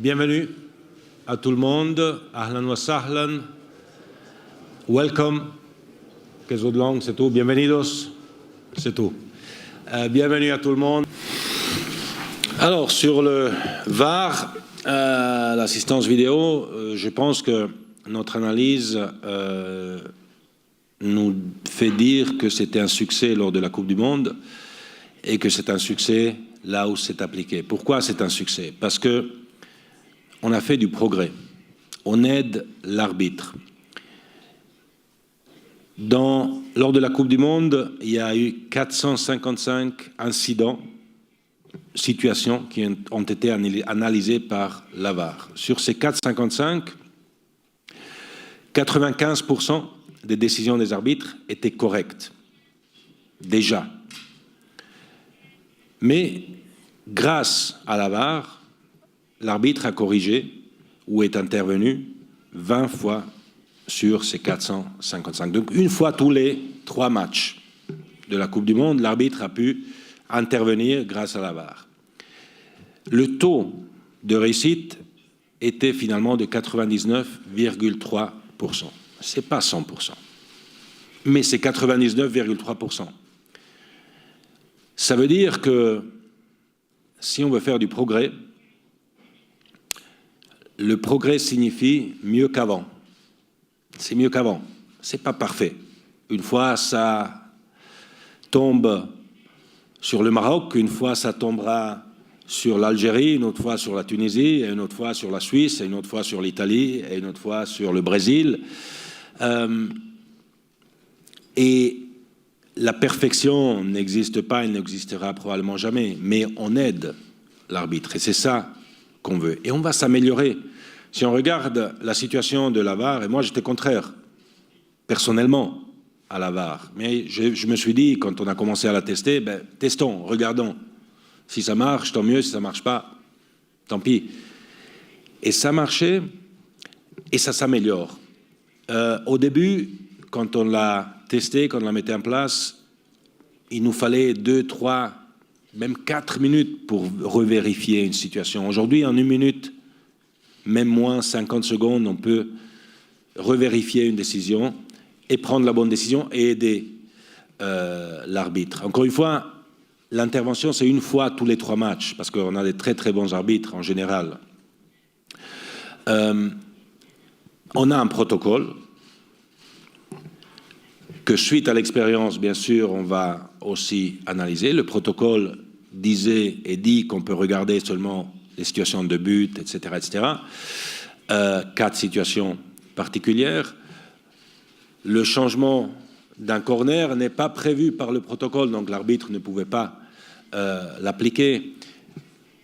Bienvenue à tout le monde. Ahlan wa sahlan. Welcome. Qu'est-ce de langue, c'est tout. Bienvenidos, c'est tout. Bienvenue à tout le monde. Alors, sur le VAR, l'assistance vidéo, je pense que notre analyse nous fait dire que c'était un succès lors de la Coupe du Monde et que c'est un succès là où c'est appliqué. Pourquoi c'est un succès? Parce que on a fait du progrès. On aide l'arbitre. Lors de la Coupe du Monde, il y a eu 455 incidents, situations qui ont été analysées par la VAR. Sur ces 455, 95% des décisions des arbitres étaient correctes, déjà. Mais grâce à la VAR, l'arbitre a corrigé ou est intervenu 20 fois sur ces 455. Donc, une fois tous les 3 matchs de la Coupe du Monde, l'arbitre a pu intervenir grâce à la VAR. Le taux de réussite était finalement de 99,3%. Ce n'est pas 100%, mais c'est 99,3%. Ça veut dire que si on veut faire du progrès, le progrès signifie mieux qu'avant. C'est mieux qu'avant. Ce n'est pas parfait. Une fois, ça tombe sur le Maroc, une fois, ça tombera sur l'Algérie, une autre fois sur la Tunisie, une autre fois sur la Suisse, une autre fois sur l'Italie, et une autre fois sur le Brésil. Et la perfection n'existe pas, elle n'existera probablement jamais, mais on aide l'arbitre, et c'est ça qu'on veut. Et on va s'améliorer. Si on regarde la situation de la VAR, et moi j'étais contraire, personnellement, à la VAR, mais je me suis dit, quand on a commencé à la tester, testons, regardons. Si ça marche, tant mieux, si ça ne marche pas, tant pis. Et ça marchait, et ça s'améliore. Au début, quand on l'a testé, quand on la mettait en place, il nous fallait 2, 3, même 4 minutes pour revérifier une situation. Aujourd'hui, en 1 minute, même moins 50 secondes, on peut revérifier une décision et prendre la bonne décision et aider l'arbitre. Encore une fois, l'intervention, c'est 1 fois tous les 3 matchs, parce qu'on a des très très bons arbitres en général. On a un protocole que, suite à l'expérience, bien sûr, on va aussi analyser. Le protocole disait et dit qu'on peut regarder seulement les situations de but, etc., etc. 4 situations particulières. Le changement d'un corner n'est pas prévu par le protocole, donc l'arbitre ne pouvait pas l'appliquer.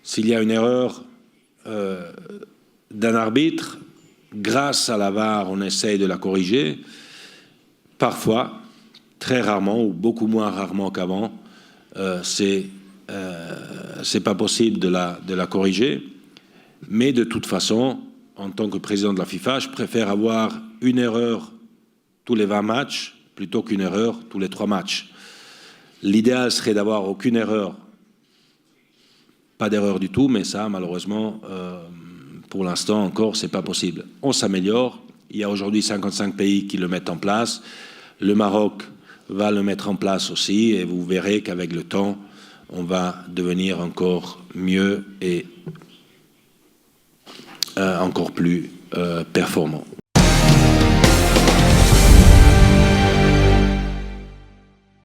S'il y a une erreur d'un arbitre, grâce à la VAR, on essaye de la corriger. Parfois, très rarement, ou beaucoup moins rarement qu'avant, c'est pas possible de la corriger. Mais de toute façon, en tant que président de la FIFA, je préfère avoir une erreur tous les 20 matchs plutôt qu'une erreur tous les 3 matchs. L'idéal serait d'avoir aucune erreur, pas d'erreur du tout, mais ça, malheureusement, pour l'instant encore, c'est pas possible. On s'améliore. Il y a aujourd'hui 55 pays qui le mettent en place. Le Maroc va le mettre en place aussi, et vous verrez qu'avec le temps, on va devenir encore mieux et encore plus performant.